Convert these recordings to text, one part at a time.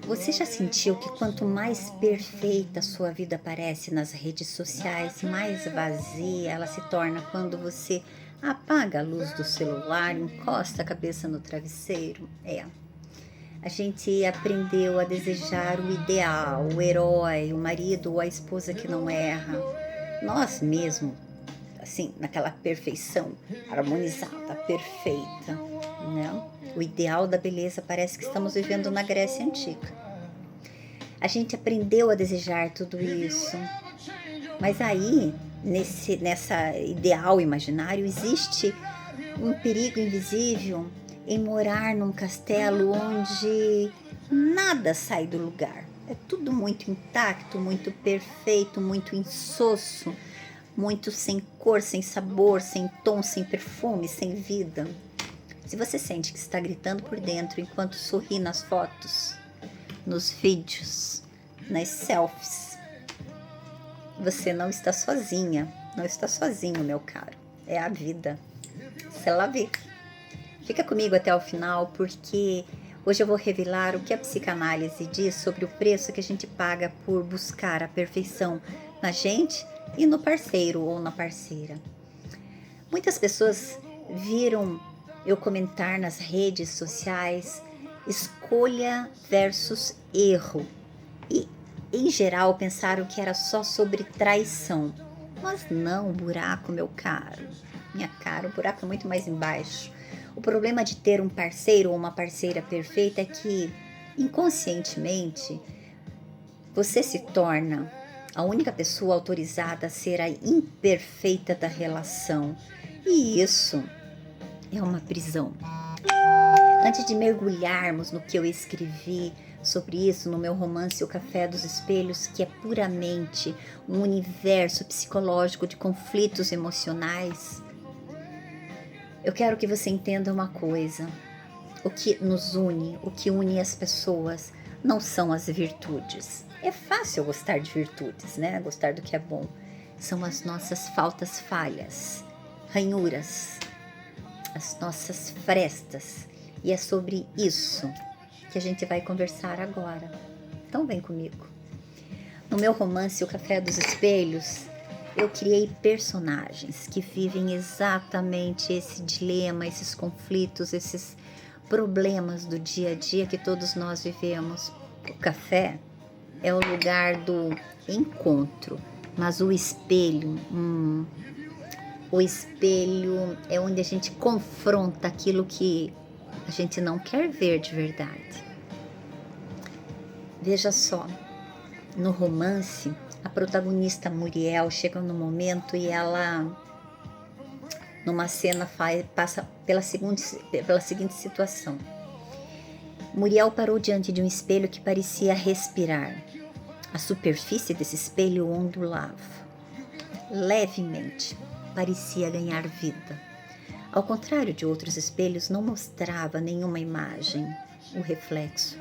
Você já sentiu que quanto mais perfeita a sua vida parece nas redes sociais, mais vazia ela se torna quando você apaga a luz do celular, encosta a cabeça no travesseiro? A gente aprendeu a desejar o ideal, o herói, o marido ou a esposa que não erra. Nós mesmo, assim, naquela perfeição harmonizada, perfeita, né? O ideal da beleza parece que estamos vivendo na Grécia Antiga. A gente aprendeu a desejar tudo isso, mas aí, nessa ideal imaginário, existe um perigo invisível em morar num castelo onde nada sai do lugar. É tudo muito intacto, muito perfeito, muito insosso, muito sem cor, sem sabor, sem tom, sem perfume, sem vida. Se você sente que está gritando por dentro enquanto sorri nas fotos, nos vídeos, nas selfies, você não está sozinha, não está sozinho, meu caro. É a vida. C'est la vie. Fica comigo até o final, porque hoje eu vou revelar o que a psicanálise diz sobre o preço que a gente paga por buscar a perfeição na gente e no parceiro ou na parceira. Muitas pessoas viram eu comentar nas redes sociais escolha versus erro e, em geral, pensaram que era só sobre traição. Mas não, buraco, meu caro. Minha cara, o buraco é muito mais embaixo. O problema de ter um parceiro ou uma parceira perfeita é que, inconscientemente, você se torna a única pessoa autorizada a ser a imperfeita da relação. E isso é uma prisão. Antes de mergulharmos no que eu escrevi sobre isso no meu romance O Café dos Espelhos, que é puramente um universo psicológico de conflitos emocionais, eu quero que você entenda uma coisa. O que nos une, o que une as pessoas, não são as virtudes. É fácil gostar de virtudes, né? Gostar do que é bom. São as nossas faltas, falhas, ranhuras, as nossas frestas. E é sobre isso que a gente vai conversar agora. Então vem comigo. No meu romance O Café dos Espelhos, eu criei personagens que vivem exatamente esse dilema, esses conflitos, esses problemas do dia a dia que todos nós vivemos. O café é o lugar do encontro, mas o espelho é onde a gente confronta aquilo que a gente não quer ver de verdade. Veja só, no romance, a protagonista Muriel chega no momento e ela, numa cena, passa pela seguinte situação. Muriel parou diante de um espelho que parecia respirar. A superfície desse espelho ondulava levemente, parecia ganhar vida. Ao contrário de outros espelhos, não mostrava nenhuma imagem, o reflexo,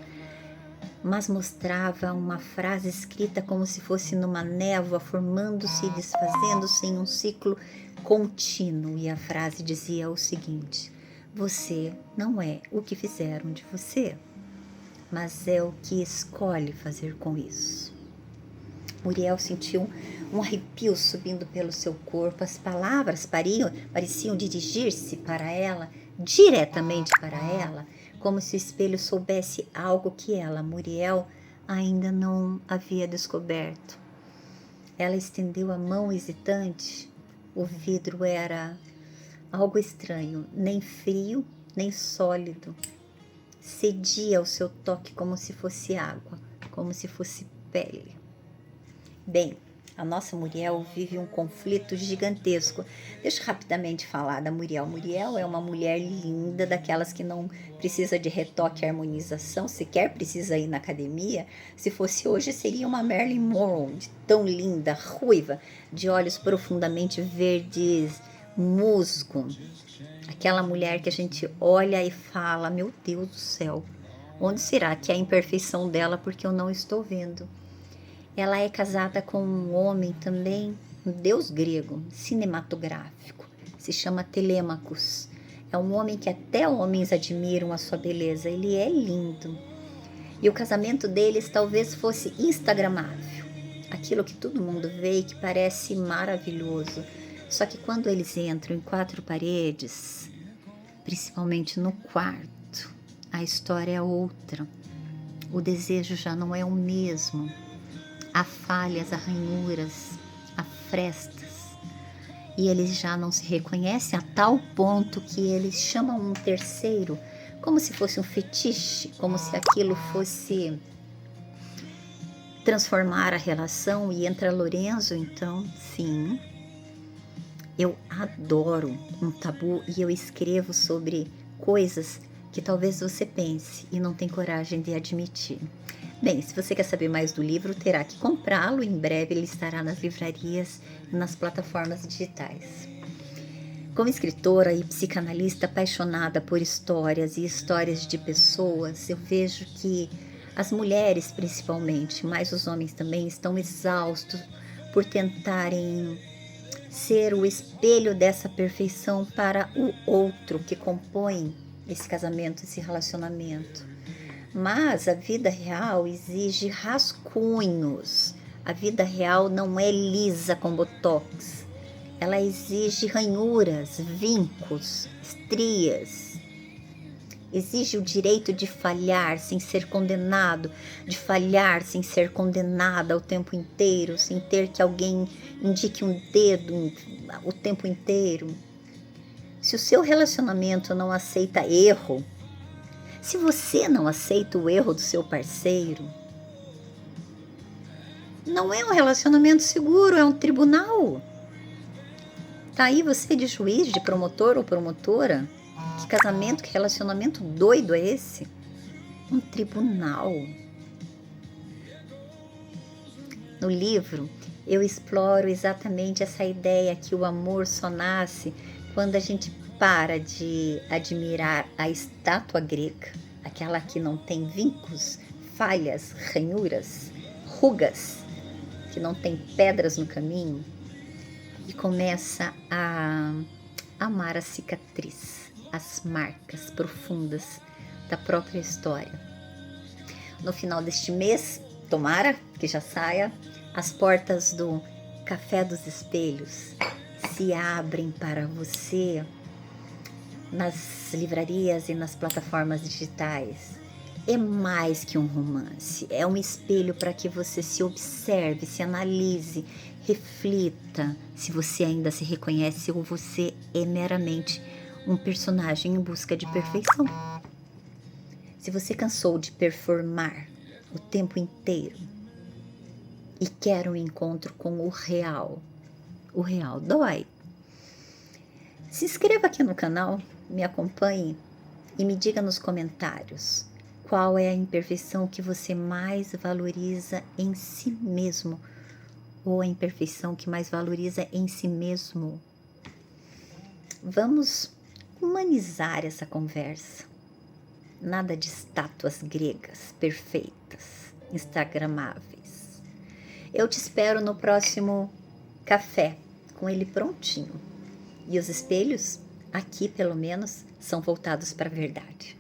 mas mostrava uma frase escrita como se fosse numa névoa, formando-se e desfazendo-se em um ciclo contínuo. E a frase dizia o seguinte: você não é o que fizeram de você, mas é o que escolhe fazer com isso. Muriel sentiu um arrepio subindo pelo seu corpo. As palavras pareciam dirigir-se para ela, diretamente para ela, como se o espelho soubesse algo que ela, Muriel, ainda não havia descoberto. Ela estendeu a mão hesitante. O vidro era algo estranho, nem frio, nem sólido. Cedia ao seu toque como se fosse água, como se fosse pele. Bem, a nossa Muriel vive um conflito gigantesco. Deixa eu rapidamente falar da Muriel. Muriel é uma mulher linda, daquelas que não precisa de retoque e harmonização, sequer precisa ir na academia. Se fosse hoje, seria uma Marilyn Monroe, tão linda, ruiva, de olhos profundamente verdes, musgo. Aquela mulher que a gente olha e fala, meu Deus do céu, onde será que é a imperfeição dela, porque eu não estou vendo? Ela é casada com um homem também, um deus grego, cinematográfico. Se chama Telêmacos. É um homem que até homens admiram a sua beleza. Ele é lindo. E o casamento deles talvez fosse instagramável. Aquilo que todo mundo vê e que parece maravilhoso. Só que quando eles entram em 4 paredes, principalmente no quarto, a história é outra. O desejo já não é o mesmo. Há falhas, há ranhuras, há frestas. E eles já não se reconhecem a tal ponto que eles chamam um terceiro como se fosse um fetiche, como se aquilo fosse transformar a relação. E entra Lorenzo, então, sim, eu adoro um tabu e eu escrevo sobre coisas que talvez você pense e não tem coragem de admitir. Bem, se você quer saber mais do livro, terá que comprá-lo. Em breve ele estará nas livrarias e nas plataformas digitais. Como escritora e psicanalista apaixonada por histórias e histórias de pessoas, eu vejo que as mulheres principalmente, mas os homens também, estão exaustos por tentarem ser o espelho dessa perfeição para o outro que compõe esse casamento, esse relacionamento. Mas a vida real exige rascunhos. A vida real não é lisa com botox. Ela exige ranhuras, vincos, estrias. Exige o direito de falhar sem ser condenado, de falhar sem ser condenada o tempo inteiro, sem ter que alguém indique um dedo o tempo inteiro. Se o seu relacionamento não aceita erro, se você não aceita o erro do seu parceiro, não é um relacionamento seguro, é um tribunal. Tá aí você de juiz, de promotor ou promotora? Que casamento, que relacionamento doido é esse? Um tribunal. No livro, eu exploro exatamente essa ideia que o amor só nasce quando a gente para de admirar a estátua grega, aquela que não tem vincos, falhas, ranhuras, rugas, que não tem pedras no caminho, e começa a amar a cicatriz, as marcas profundas da própria história. No final deste mês, tomara que já saia, as portas do Café dos Espelhos se abrem para você nas livrarias e nas plataformas digitais. É mais que um romance, é um espelho para que você se observe, se analise, reflita se você ainda se reconhece ou você é meramente um personagem em busca de perfeição. Se você cansou de performar o tempo inteiro e quer um encontro com o real dói. Se inscreva aqui no canal, me acompanhe e me diga nos comentários qual é a imperfeição que você mais valoriza em si mesmo ou a imperfeição que mais valoriza em si mesmo. Vamos humanizar essa conversa. Nada de estátuas gregas perfeitas, instagramáveis. Eu te espero no próximo café, com ele prontinho. E os espelhos, aqui pelo menos, são voltados para a verdade.